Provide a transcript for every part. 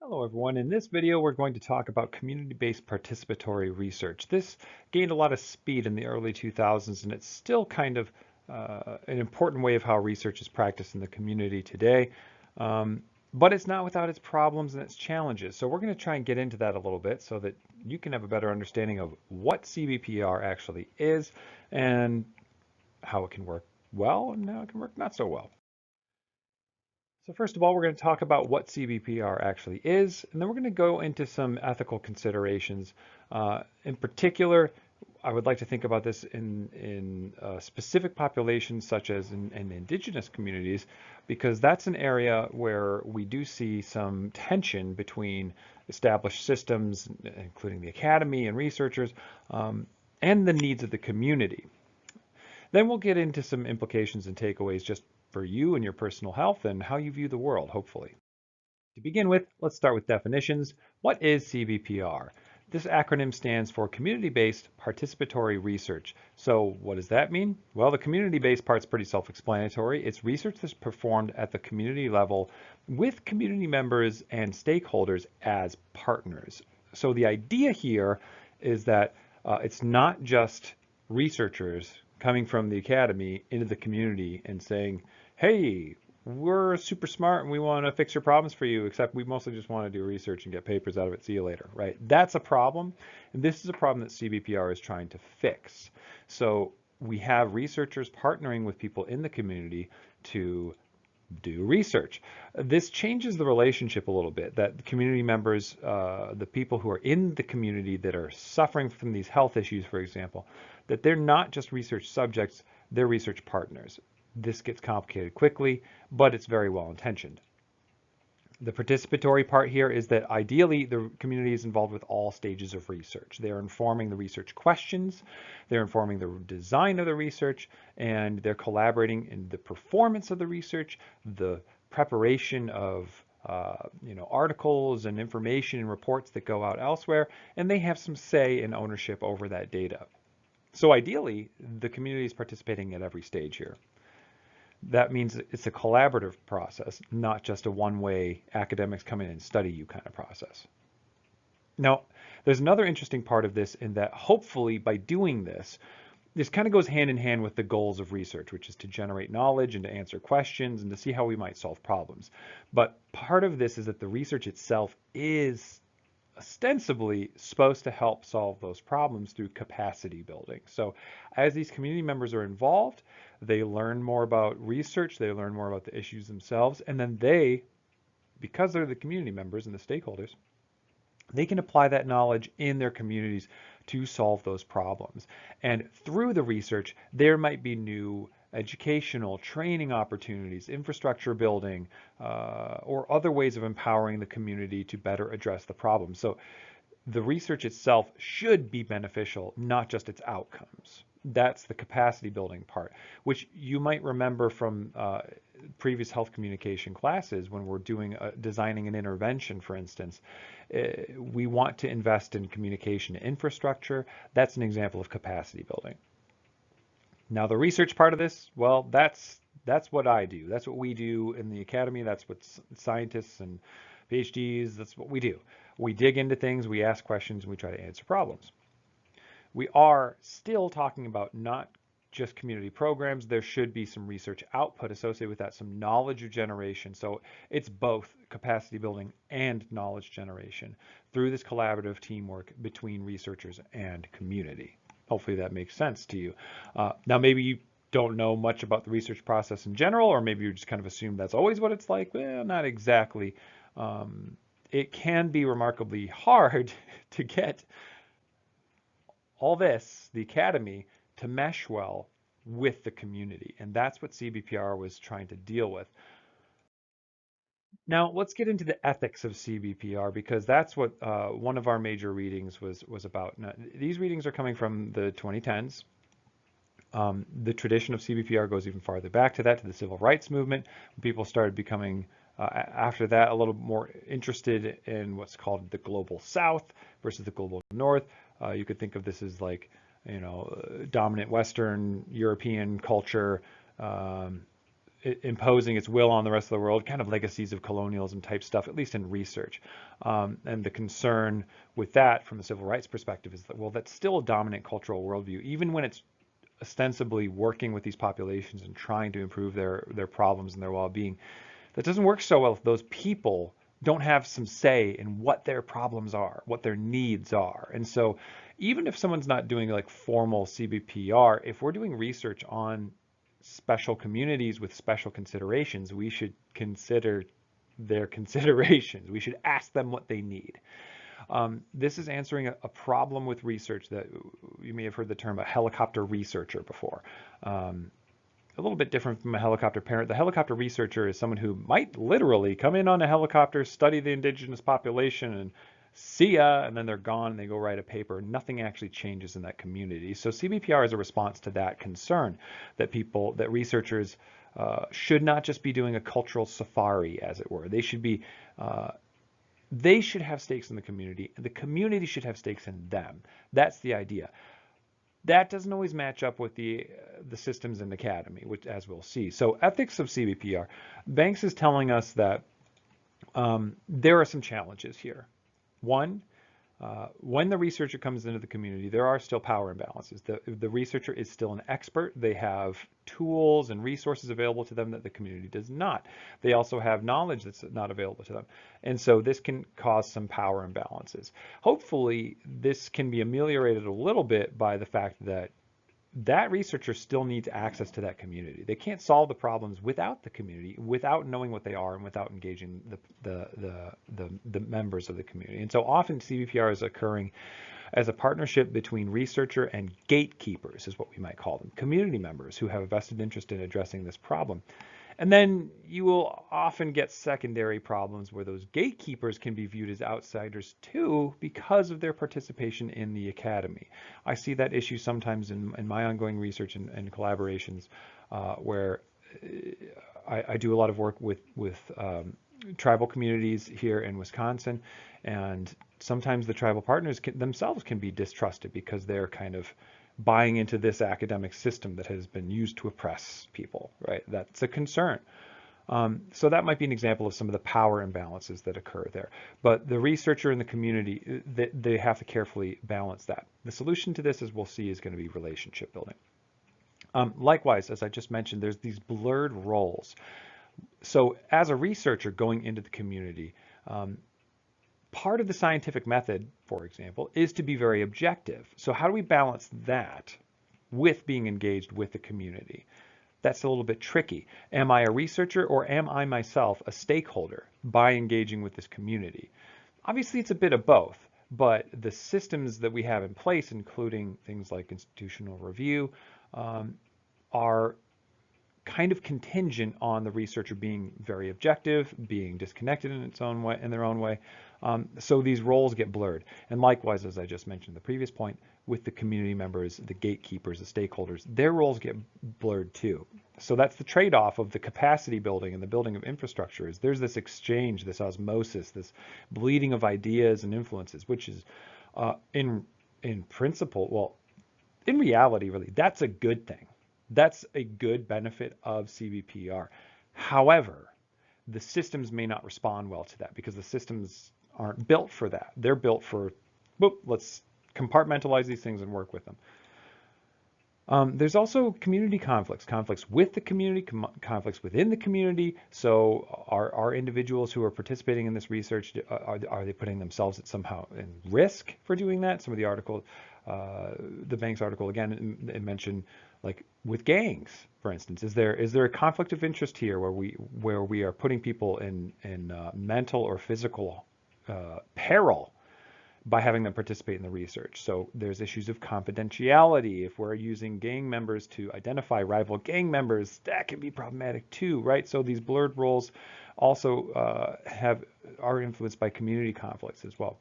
Hello everyone. In this video, we're going to talk about community-based participatory research. This gained a lot of speed in the early 2000s, and it's still kind of an important way of how research is practiced in the community today. But it's not without its problems and its challenges. So we're going to try and get into that a little bit so that you can have a better understanding of what CBPR actually is and how it can work well and how it can work not so well. So first of all, we're going to talk about what CBPR actually is, and then we're going to go into some ethical considerations. In particular, I would like to think about this in specific populations such as in indigenous communities, because that's an area where we do see some tension between established systems, including the academy and researchers, and the needs of the community. Then we'll get into some implications and takeaways just for you and your personal health and how you view the world, hopefully. To begin with, let's start with definitions. What is CBPR? This acronym stands for Community-Based Participatory Research. So what does that mean? Well, the community-based part's pretty self-explanatory. It's research that's performed at the community level with community members and stakeholders as partners. So the idea here is that it's not just researchers coming from the academy into the community and saying, hey, we're super smart and we want to fix your problems for you, except we mostly just want to do research and get papers out of it. See you later, right? That's a problem. And this is a problem that CBPR is trying to fix. So we have researchers partnering with people in the community to do research. This changes the relationship a little bit, that the community members, the people who are in the community that are suffering from these health issues, for example, that they're not just research subjects, they're research partners. This gets complicated quickly, but it's very well intentioned. The participatory part here is that ideally the community is involved with all stages of research. They're informing the research questions, they're informing the design of the research, and they're collaborating in the performance of the research, the preparation of articles and information and reports that go out elsewhere, and they have some say and ownership over that data. So ideally, the community is participating at every stage here. That means it's a collaborative process, not just a one-way academics come in and study you kind of process. Now, there's another interesting part of this in that hopefully by doing this kind of goes hand in hand with the goals of research, which is to generate knowledge and to answer questions and to see how we might solve problems. But part of this is that the research itself is ostensibly supposed to help solve those problems through capacity building. So as these community members are involved, they learn more about research, they learn more about the issues themselves, and then they, because they're the community members and the stakeholders, they can apply that knowledge in their communities to solve those problems. And through the research, there might be new educational, training opportunities, infrastructure building, or other ways of empowering the community to better address the problem. So the research itself should be beneficial, not just its outcomes. That's the capacity building part, which you might remember from previous health communication classes when we're doing designing an intervention, for instance. We want to invest in communication infrastructure. That's an example of capacity building. Now the research part of this, well, that's what I do. That's what we do in the academy. That's what scientists and PhDs, that's what we do. We dig into things, we ask questions, and we try to answer problems. We are still talking about not just community programs. There should be some research output associated with that, some knowledge generation. So it's both capacity building and knowledge generation through this collaborative teamwork between researchers and community. Hopefully that makes sense to you. Now maybe you don't know much about the research process in general, or maybe you just kind of assume that's always what it's like. Well, not exactly. It can be remarkably hard to get all this, the academy, to mesh well with the community. And that's what CBPR was trying to deal with. Now, let's get into the ethics of CBPR, because that's what one of our major readings was about. Now, these readings are coming from the 2010s. The tradition of CBPR goes even farther back to that, to the civil rights movement. People started becoming, after that, a little more interested in what's called the global South versus the global North. You could think of this as like, dominant Western European culture imposing its will on the rest of the world, kind of legacies of colonialism type stuff, at least in research. And the concern with that from a civil rights perspective is that, well, that's still a dominant cultural worldview, even when it's ostensibly working with these populations and trying to improve their problems and their well-being. That doesn't work so well if those people don't have some say in what their problems are, what their needs are. And so even if someone's not doing like formal CBPR, if we're doing research on special communities with special considerations, we should consider their considerations. We should ask them what they need. This is answering a problem with research that you may have heard the term a helicopter researcher before. A little bit different from a helicopter parent. The helicopter researcher is someone who might literally come in on a helicopter, study the indigenous population, and see ya, and then they're gone and they go write a paper. Nothing actually changes in that community. So CBPR is a response to that concern that researchers should not just be doing a cultural safari, as it were. They should have stakes in the community. The community should have stakes in them. That's the idea. That doesn't always match up with the systems in the academy, which, as we'll see. So ethics of CBPR. Banks is telling us that there are some challenges here. One, when the researcher comes into the community, there are still power imbalances. The researcher is still an expert. They have tools and resources available to them that the community does not. They also have knowledge that's not available to them. And so this can cause some power imbalances. Hopefully, this can be ameliorated a little bit by the fact that researcher still needs access to that community. They can't solve the problems without the community, without knowing what they are, and without engaging the members of the community. And so often CBPR is occurring as a partnership between researcher and gatekeepers, is what we might call them, community members who have a vested interest in addressing this problem. And then you will often get secondary problems where those gatekeepers can be viewed as outsiders too because of their participation in the academy. I see that issue sometimes in my ongoing research and collaborations where I do a lot of work with tribal communities here in Wisconsin, and sometimes the tribal partners themselves can be distrusted because they're kind of buying into this academic system that has been used to oppress people, right? That's a concern. So that might be an example of some of the power imbalances that occur there. But the researcher and the community, they have to carefully balance that. The solution to this, as we'll see, is going to be relationship building. Likewise, as I just mentioned, there's these blurred roles. So as a researcher going into the community, part of the scientific method, for example, is to be very objective. So how do we balance that with being engaged with the community? That's a little bit tricky. Am I a researcher, or am I myself a stakeholder by engaging with this community? Obviously, it's a bit of both, but the systems that we have in place, including things like institutional review, are kind of contingent on the researcher being very objective, being disconnected in their own way. So these roles get blurred. And likewise, as I just mentioned in the previous point, with the community members, the gatekeepers, the stakeholders, their roles get blurred too. So that's the trade-off of the capacity building and the building of infrastructure. Is there's this exchange, this osmosis, this bleeding of ideas and influences, which is in principle, well, in reality, really, that's a good thing. That's a good benefit of CBPR. However, the systems may not respond well to that because the systems aren't built for that. They're built for, let's compartmentalize these things and work with them. There's also community conflicts with the community, conflicts within the community. So are individuals who are participating in this research, are they putting themselves at somehow in risk for doing that? Some of the article, the Banks article, again, it mentioned like with gangs, for instance, is there a conflict of interest here where we are putting people in mental or physical peril by having them participate in the research? So there's issues of confidentiality. If we're using gang members to identify rival gang members, that can be problematic too, right? So these blurred roles also are influenced by community conflicts as well.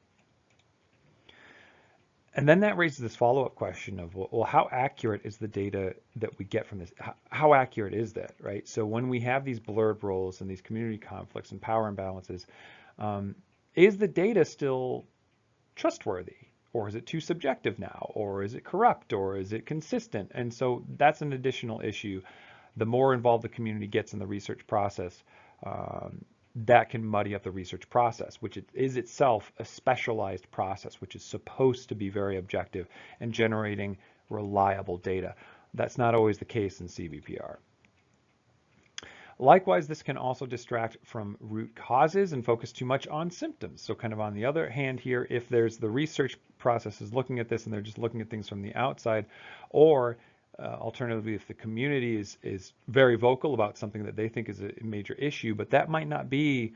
And then that raises this follow-up question of, well, how accurate is the data that we get from this? How accurate is that, right? So when we have these blurred roles and these community conflicts and power imbalances, is the data still trustworthy, or is it too subjective now, or is it corrupt, or is it consistent? And so that's an additional issue The more involved the community gets in the research process, that can muddy up the research process, which is itself a specialized process, which is supposed to be very objective and generating reliable data. That's not always the case in CBPR. Likewise, this can also distract from root causes and focus too much on symptoms. So kind of on the other hand here, if there's the research process is looking at this and they're just looking at things from the outside, or alternatively, if the community is very vocal about something that they think is a major issue, but that might not be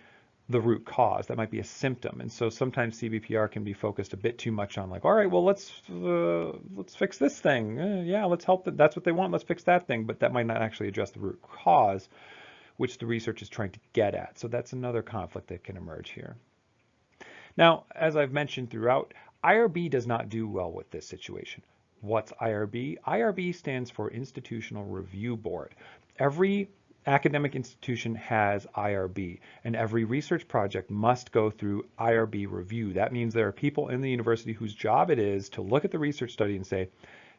the root cause, that might be a symptom. And so sometimes CBPR can be focused a bit too much on like, all right, well, let's fix this thing. Yeah, let's help them. That's what they want. Let's fix that thing. But that might not actually address the root cause, which the research is trying to get at. So that's another conflict that can emerge here. Now, as I've mentioned throughout, IRB does not do well with this situation. What's IRB? IRB stands for Institutional Review Board. Every academic institution has IRB, and every research project must go through IRB review. That means there are people in the university whose job it is to look at the research study and say,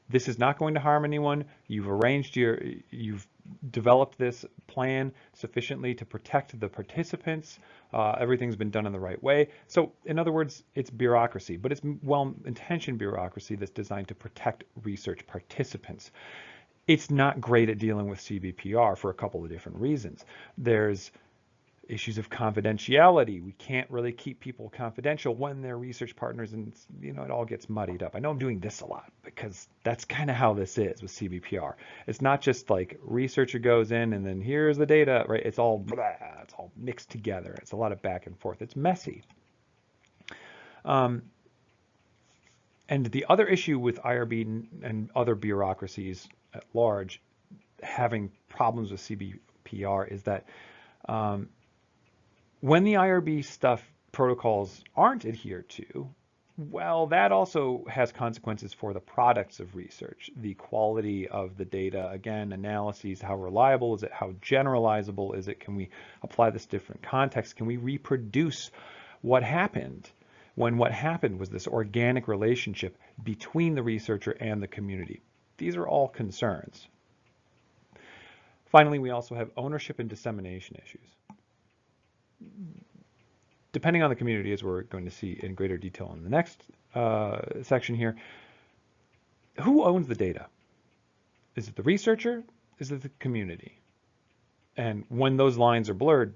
this is not going to harm anyone. You've developed this plan sufficiently to protect the participants. Everything's been done in the right way. So in other words, it's bureaucracy, but it's well-intentioned bureaucracy that's designed to protect research participants. It's not great at dealing with CBPR for a couple of different reasons. There's issues of confidentiality. We can't really keep people confidential when they're research partners, and it all gets muddied up. I know I'm doing this a lot because that's kind of how this is with CBPR. It's not just like researcher goes in and then here's the data, right? It's all blah, it's all mixed together. It's a lot of back and forth. It's messy. And the other issue with IRB and other bureaucracies at large having problems with CBPR is that when the IRB stuff protocols aren't adhered to, well, that also has consequences for the products of research, the quality of the data, again, analyses, how reliable is it, how generalizable is it, can we apply this to different contexts, can we reproduce what happened when what happened was this organic relationship between the researcher and the community. These are all concerns. Finally, we also have ownership and dissemination issues. Depending on the community, as we're going to see in greater detail in the next section here, who owns the data? Is it the researcher? Is it the community? And when those lines are blurred,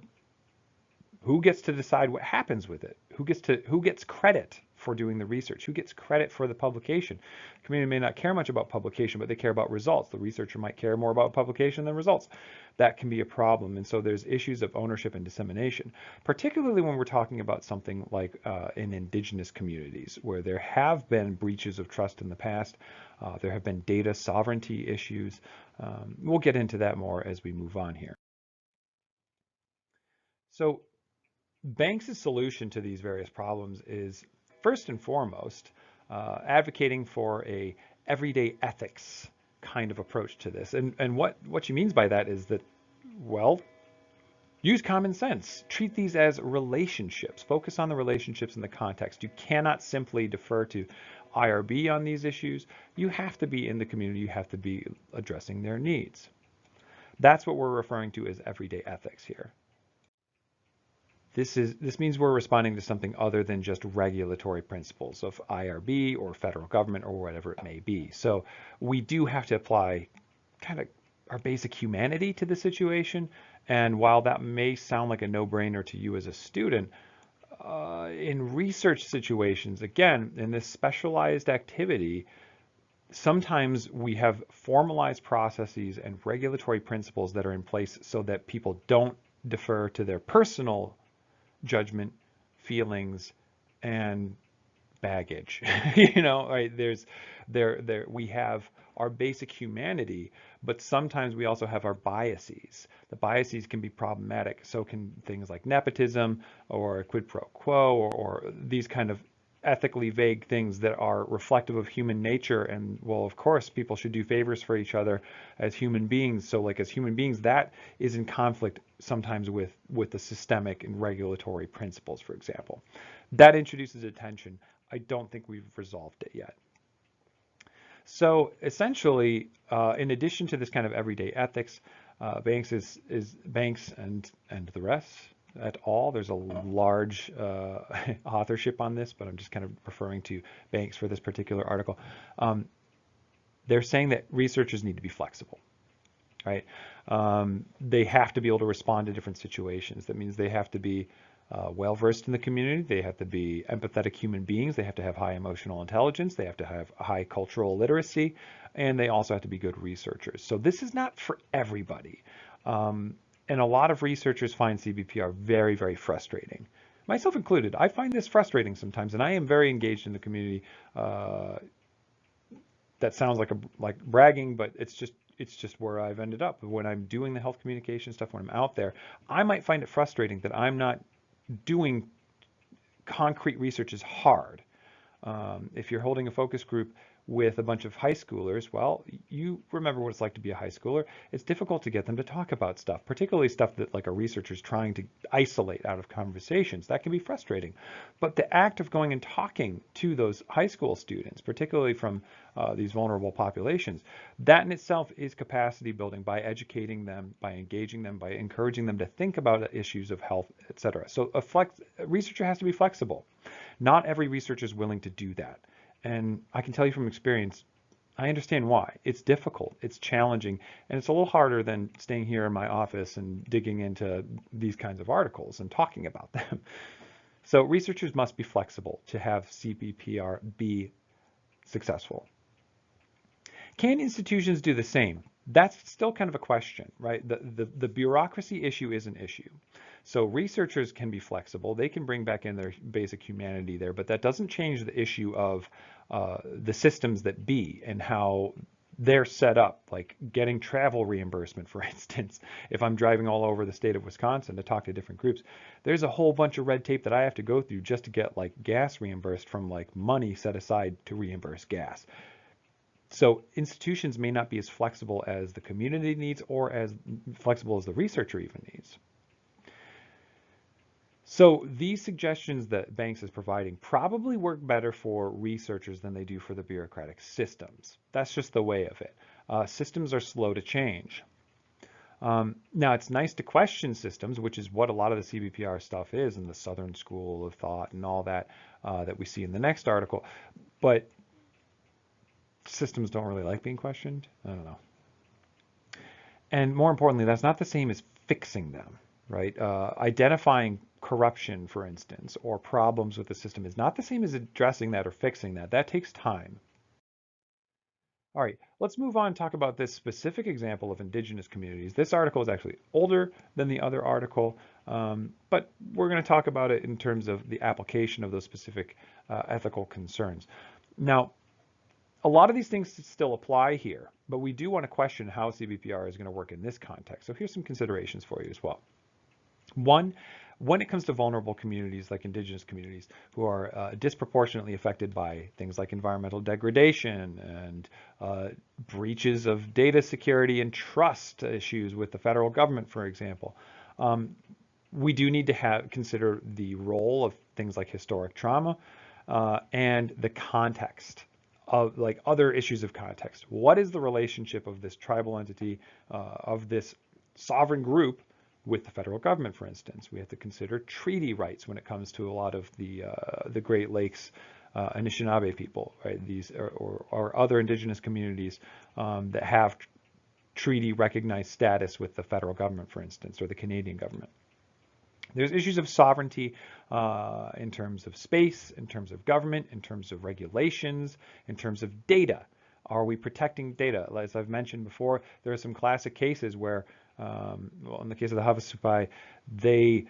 who gets to decide what happens with it? Who gets credit for doing the research? Who gets credit for the publication? The community may not care much about publication, but they care about results. The researcher might care more about publication than results. That can be a problem. And so there's issues of ownership and dissemination, particularly when we're talking about something like in indigenous communities, where there have been breaches of trust in the past. There have been data sovereignty issues. We'll get into that more as we move on here. So Banks' solution to these various problems is, first and foremost, advocating for a everyday ethics kind of approach to this. And what she means by that is that, well, use common sense. Treat these as relationships. Focus on the relationships in the context. You cannot simply defer to IRB on these issues. You have to be in the community. You have to be addressing their needs. That's what we're referring to as everyday ethics here. This means we're responding to something other than just regulatory principles of IRB or federal government or whatever it may be. So we do have to apply kind of our basic humanity to the situation. And while that may sound like a no-brainer to you as a student, in research situations, again, in this specialized activity, sometimes we have formalized processes and regulatory principles that are in place so that people don't defer to their personal judgment, feelings, and baggage. Right? We have our basic humanity, but sometimes we also have our biases. The biases can be problematic. So can things like nepotism or quid pro quo or these kind of ethically vague things that are reflective of human nature. And well, of course, people should do favors for each other as human beings. So like as human beings, that is in conflict sometimes with the systemic and regulatory principles, for example. That introduces a tension. I don't think we've resolved it yet. So essentially, in addition to this kind of everyday ethics, Banks is Banks and the rest et al. There's a large authorship on this, but I'm just kind of referring to Banks for this particular article. They're saying that researchers need to be flexible, right? They have to be able to respond to different situations. That means they have to be well-versed in the community. They have to be empathetic human beings. They have to have high emotional intelligence. They have to have high cultural literacy, and they also have to be good researchers. So this is not for everybody. And a lot of researchers find CBPR very, very frustrating. Myself included. I find this frustrating sometimes, and I am very engaged in the community. That sounds like bragging, but it's just where I've ended up. When I'm doing the health communication stuff, when I'm out there, I might find it frustrating that I'm not doing concrete research is hard. If you're holding a focus group with a bunch of high schoolers, well, you remember what it's like to be a high schooler. It's difficult to get them to talk about stuff, particularly stuff that like a researcher's trying to isolate out of conversations. That can be frustrating. But the act of going and talking to those high school students, particularly from these vulnerable populations, that in itself is capacity building by educating them, by engaging them, by encouraging them to think about issues of health, etc. So a researcher has to be flexible. Not every researcher is willing to do that. And I can tell you from experience, I understand why. It's difficult, it's challenging, and it's a little harder than staying here in my office and digging into these kinds of articles and talking about them. So researchers must be flexible to have CBPR be successful. Can institutions do the same? That's still kind of a question, right? The bureaucracy issue is an issue. So researchers can be flexible. They can bring back in their basic humanity there, but that doesn't change the issue of the systems that be and how they're set up, like getting travel reimbursement, for instance. If I'm driving all over the state of Wisconsin to talk to different groups, there's a whole bunch of red tape that I have to go through just to get like gas reimbursed from like money set aside to reimburse gas. So institutions may not be as flexible as the community needs or as flexible as the researcher even needs. So these suggestions that Banks is providing probably work better for researchers than they do for the bureaucratic systems. That's just the way of it. Systems are slow to change. Now, it's nice to question systems, which is what a lot of the CBPR stuff is in the Southern School of Thought and all that that we see in the next article. But systems don't really like being questioned. I don't know. And more importantly, that's not the same as fixing them, right? Identifying corruption, for instance, or problems with the system is not the same as addressing that or fixing that. That takes time. All right, let's move on and talk about this specific example of indigenous communities. This article is actually older than the other article, but we're going to talk about it in terms of the application of those specific ethical concerns. Now, a lot of these things still apply here, but we do want to question how CBPR is going to work in this context. So here's some considerations for you as well. One, when it comes to vulnerable communities like indigenous communities who are disproportionately affected by things like environmental degradation and breaches of data security and trust issues with the federal government, for example, we do need to consider the role of things like historic trauma and the context of like other issues of context. What is the relationship of this tribal entity, of this sovereign group with the federal government, for instance? We have to consider treaty rights when it comes to a lot of the Great Lakes Anishinaabe people, right? These or other indigenous communities that have treaty recognized status with the federal government, for instance, or the Canadian government. There's issues of sovereignty in terms of space, in terms of government, in terms of regulations, in terms of data. Are we protecting data? As I've mentioned before, there are some classic cases where, well, in the case of the Havasupai, they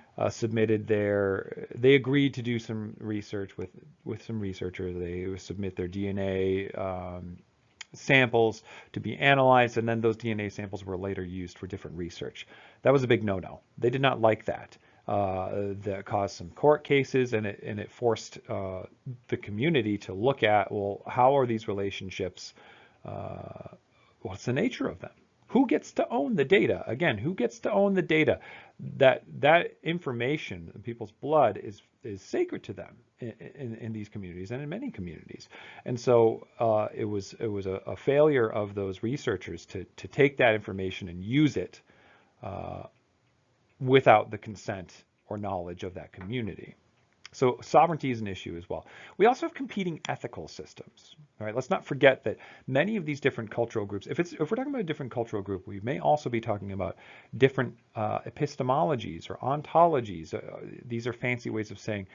they agreed to do some research with some researchers. They submit their DNA samples to be analyzed, and then those DNA samples were later used for different research. That was a big no-no. They did not like that. That caused some court cases, and it forced the community to look at, well, how are these relationships? What's the nature of them? Who gets to own the data? Again, who gets to own the data? That information, people's blood, is sacred to them in these communities and in many communities. And so it was a failure of those researchers to take that information and use it without the consent or knowledge of that community. So sovereignty is an issue as well. We also have competing ethical systems. All right, let's not forget that many of these different cultural groups, if we're talking about a different cultural group, we may also be talking about different epistemologies or ontologies. These are fancy ways of saying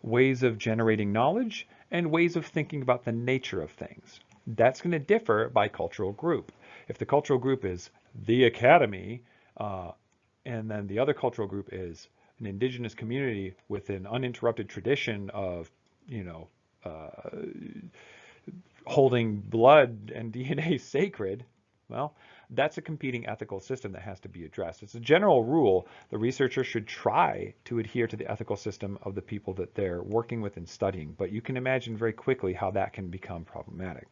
ways of generating knowledge and ways of thinking about the nature of things. That's going to differ by cultural group. If the cultural group is the academy, and then the other cultural group is an indigenous community with an uninterrupted tradition of, holding blood and DNA sacred, well, that's a competing ethical system that has to be addressed. It's a general rule. The researcher should try to adhere to the ethical system of the people that they're working with and studying, but you can imagine very quickly how that can become problematic.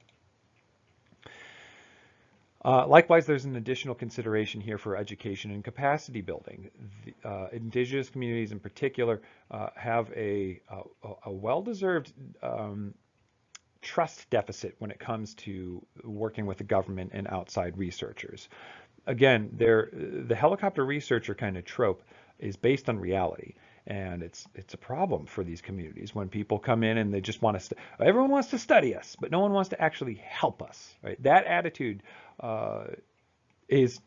Likewise, there's an additional consideration here for education and capacity building. Indigenous communities in particular have a well-deserved trust deficit when it comes to working with the government and outside researchers. Again, the helicopter researcher kind of trope is based on reality. And it's a problem for these communities when people come in and they just want to, everyone wants to study us, but no one wants to actually help us, right? That attitude is,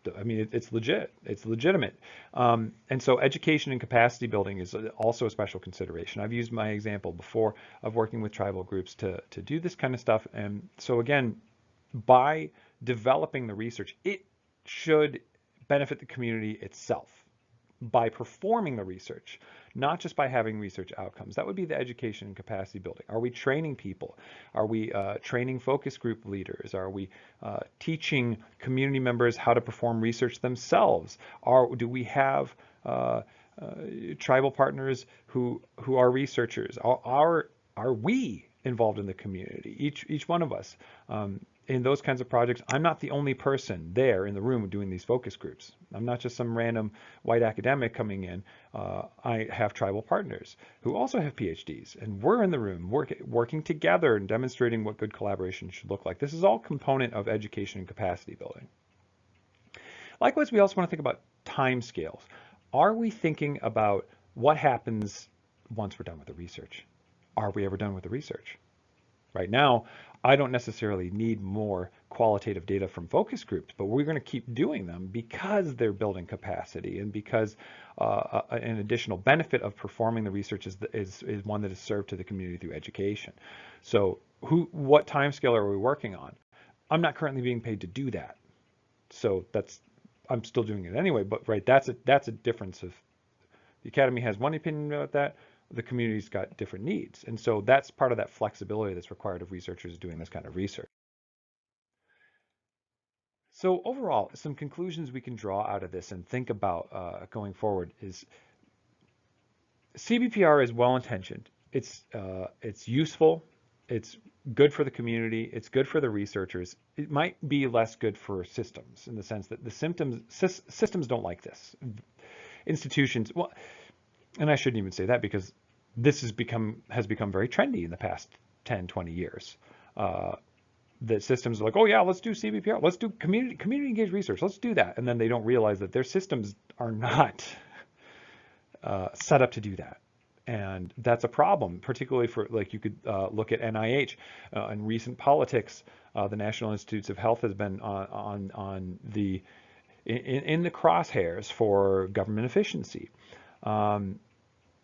it's legit, it's legitimate. And so education and capacity building is also a special consideration. I've used my example before of working with tribal groups to do this kind of stuff. And so again, by developing the research, it should benefit the community itself by performing the research, not just by having research outcomes. That would be the education and capacity building. Are we training people? Are we training focus group leaders? Are we teaching community members how to perform research themselves? Do we have tribal partners who are researchers? Are we involved in the community? Each one of us. In those kinds of projects, I'm not the only person there in the room doing these focus groups. I'm not just some random white academic coming in. I have tribal partners who also have PhDs, and we're in the room working together and demonstrating what good collaboration should look like. This is all component of education and capacity building. Likewise, we also want to think about timescales. Are we thinking about what happens once we're done with the research? Are we ever done with the research? Right now, I don't necessarily need more qualitative data from focus groups, but we're going to keep doing them because they're building capacity and because an additional benefit of performing the research is one that is served to the community through education. So what timescale are we working on? I'm not currently being paid to do that. So I'm still doing it anyway, but right, that's a difference of the academy has one opinion about that. The community's got different needs. And so that's part of that flexibility that's required of researchers doing this kind of research. So overall, some conclusions we can draw out of this and think about going forward is CBPR is well-intentioned. It's useful. It's good for the community. It's good for the researchers. It might be less good for systems in the sense that the systems don't like this. Institutions, well, and I shouldn't even say that because this has become very trendy in the past 10, 20 years. That systems are like, oh yeah, let's do CBPR, let's do community engaged research, let's do that. And then they don't realize that their systems are not set up to do that. And that's a problem, particularly for, like, you could look at NIH. In recent politics, the National Institutes of Health has been in the crosshairs for government efficiency.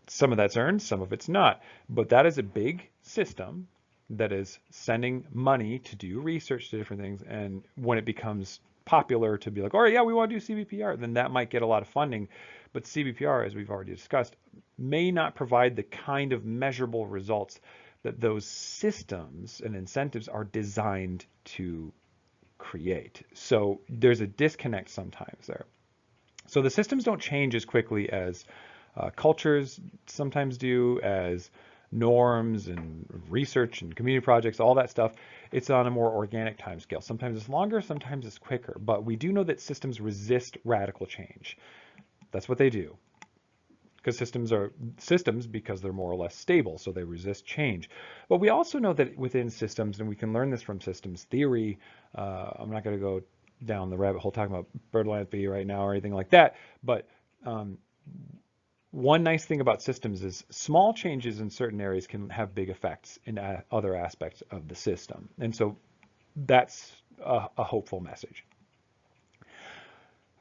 Some of that's earned, some of it's not. But that is a big system that is sending money to do research to different things. And when it becomes popular to be like, oh yeah, we want to do CBPR, then that might get a lot of funding. But CBPR, as we've already discussed, may not provide the kind of measurable results that those systems and incentives are designed to create. So there's a disconnect sometimes there. So the systems don't change as quickly as cultures sometimes do, as norms and research and community projects, all that stuff. It's on a more organic time scale. Sometimes it's longer, sometimes it's quicker. But we do know that systems resist radical change. That's what they do. Because systems are systems because they're more or less stable, so they resist change. But we also know that within systems, and we can learn this from systems theory, I'm not going to go down the rabbit hole talking about birdland right now or anything like that. But one nice thing about systems is small changes in certain areas can have big effects in other aspects of the system. And so that's a hopeful message.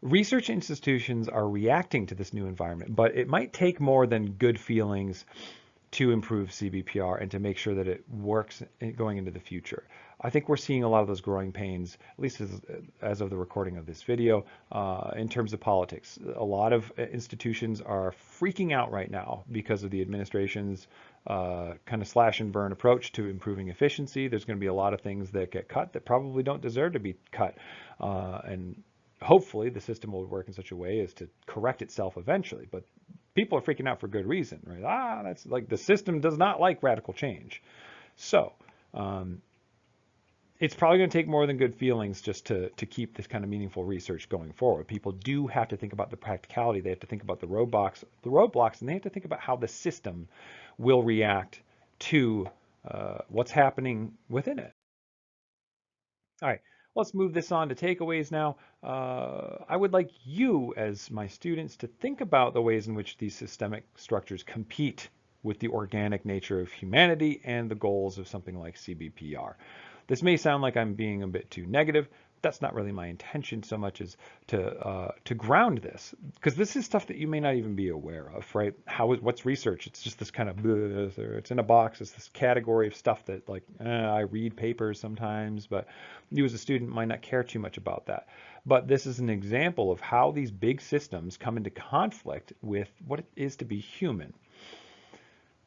Research institutions are reacting to this new environment, but it might take more than good feelings to improve CBPR and to make sure that it works going into the future. I think we're seeing a lot of those growing pains, at least as of the recording of this video, in terms of politics. A lot of institutions are freaking out right now because of the administration's kind of slash and burn approach to improving efficiency. There's going to be a lot of things that get cut that probably don't deserve to be cut. And hopefully the system will work in such a way as to correct itself eventually. But people are freaking out for good reason, right? That's like the system does not like radical change. So it's probably going to take more than good feelings just to keep this kind of meaningful research going forward. People do have to think about the practicality. They have to think about the roadblocks, and they have to think about how the system will react to what's happening within it. All right. Let's move this on to takeaways now. I would like you as my students to think about the ways in which these systemic structures compete with the organic nature of humanity and the goals of something like CBPR. This may sound like I'm being a bit too negative. That's not really my intention so much as to ground this, because this is stuff that you may not even be aware of, right? What's research? It's just this kind of, it's in a box. It's this category of stuff that like, I read papers sometimes, but you as a student might not care too much about that. But this is an example of how these big systems come into conflict with what it is to be human.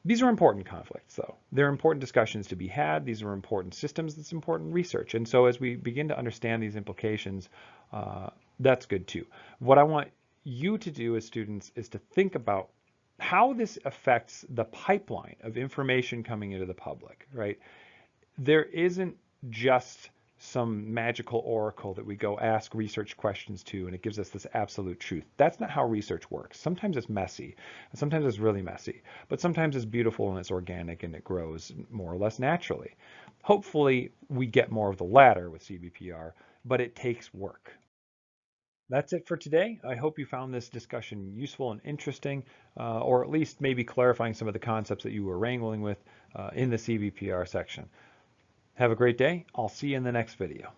These are important conflicts, though. They're important discussions to be had. These are important systems. That's important research. And so as we begin to understand these implications, that's good too. What I want you to do as students is to think about how this affects the pipeline of information coming into the public, right? There isn't just some magical oracle that we go ask research questions to and it gives us this absolute truth. That's not how research works. Sometimes it's messy, sometimes it's really messy, but sometimes it's beautiful and it's organic and it grows more or less naturally. Hopefully we get more of the latter with CBPR, but it takes work. That's it for today. I hope you found this discussion useful and interesting, or at least maybe clarifying some of the concepts that you were wrangling with in the CBPR section. Have a great day. I'll see you in the next video.